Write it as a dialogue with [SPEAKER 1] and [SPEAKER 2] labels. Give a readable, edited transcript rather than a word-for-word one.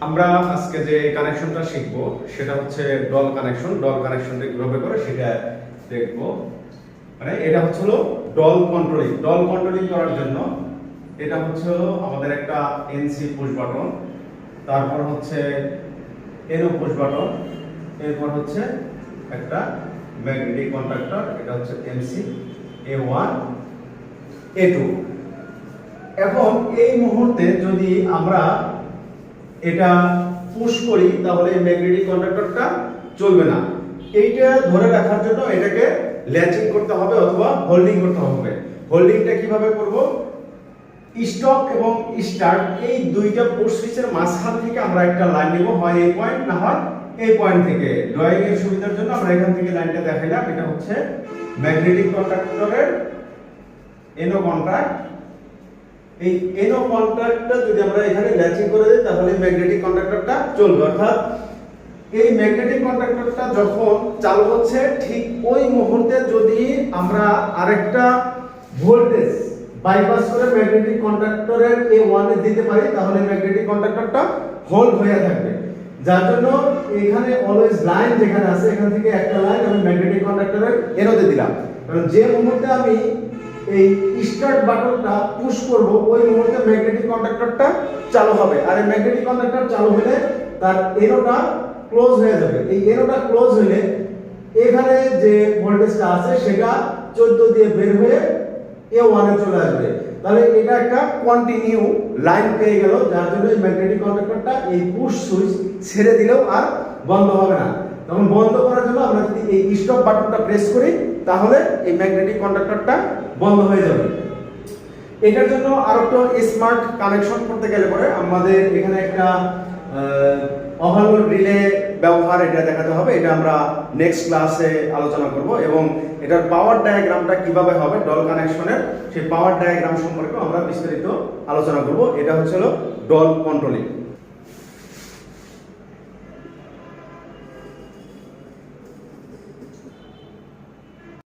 [SPEAKER 1] আমরা আজকে যে কানেকশনটা শিখবো সেটা হচ্ছে ডল কানেকশন। ডল কানেকশনটা কিভাবে করে সেটা দেখবো। মানে এটা হচ্ছে হলো ডল কন্ট্রোলিং। ডল কন্ট্রোলিং করার জন্য এটা হচ্ছে হলো আমাদের একটা এনসি পুশ বাটন, তারপর হচ্ছে এনও পুশ বাটন, এরপর হচ্ছে একটা ম্যাগনেটিক কন্ডাক্টর, এটা হচ্ছে এমসি A1 A2। এখন এই মুহূর্তে যদি আমরা এটা পুশ করি তাহলে এই ম্যাগনেটিক কন্ডাক্টরটা চলবে না। এইটা ধরে রাখার জন্য এটাকে ল্যাচিং করতে হবে অথবা হোল্ডিং করতে হবে। হোল্ডিংটা কিভাবে করব? স্টপ এবং স্টার্ট এই দুইটা পুশ সুইচের মাঝখান থেকে আমরা একটা লাইন নিব, হয় এই পয়েন্ট না হয় এই পয়েন্ট থেকে। ড্রয়িং এর সুবিধার জন্য আমরা এখান থেকে লাইনটা দেখাইলাম। এটা হচ্ছে ম্যাগনেটিক কন্ডাক্টরের এনো কন্টাক্ট। এই এনো কন্টাক্টটা যদি আমরা এখানে ল্যাচিং করে দিই তাহলে ম্যাগনেটিক কন্ডাক্টরটা চলবে। অর্থাৎ এই ম্যাগনেটিক কন্ডাক্টরটা যখন চালু হচ্ছে ঠিক ওই মুহূর্তে যদি আমরা আরেকটা ভোল্টেজ বাইপাস করে ম্যাগনেটিক কন্ডাক্টরের A1 এ দিতে পারি তাহলে ম্যাগনেটিক কন্ডাক্টরটা হোল্ড হয়ে থাকবে। যার জন্য এখানে অলওয়েজ লাইন যেখানে আছে এখান থেকে একটা লাইন আমি ম্যাগনেটিক কন্ডাক্টরের এনোতে দিলাম। কারণ যে মুহূর্তে আমি এই স্টার্ট বাটনটা পুশ করব ওই মুহূর্তে ম্যাগনেটিক কন্ডাক্টরটা চালু হবে। আর এই ম্যাগনেটিক কন্ডাক্টর চালু হলে তার এনোটা ক্লোজ হয়ে যাবে। এই এনোটা ক্লোজ হলে এখানে যে ভোল্টেজটা আছে সেটা 14 দিয়ে বের হয়ে A1 এ চলে আসবে। তাহলে এটা একটা কন্টিনিউ লাইন পেয়ে গেল, যার জন্য এই ম্যাগনেটিক কন্ডাক্টরটা এই পুশ সুইচ ছেড়ে দিলেও আর বন্ধ হবে না। তখন বন্ধ করার জন্য আমরা যদি এই স্টপ বাটনটা প্রেস করি তাহলে এই ম্যাগনেটিক কন্ডাক্টরটা বন্ধ হয়ে যাবে। এটার জন্য আরো একটা স্মার্ট কানেকশন করতে গেলে পরে আমাদের এখানে একটা ওভারলোড রিলে ব্যবহার এটা দেখাতে হবে। এটা আমরা নেক্সট ক্লাসে আলোচনা করব এবং এটার পাওয়ার ডায়াগ্রামটা কিভাবে হবে ডল কানেকশনের সেই পাওয়ার ডায়াগ্রাম সম্পর্কে আমরা বিস্তারিত আলোচনা করব। এটা হচ্ছে ডল কন্ট্রোলিং।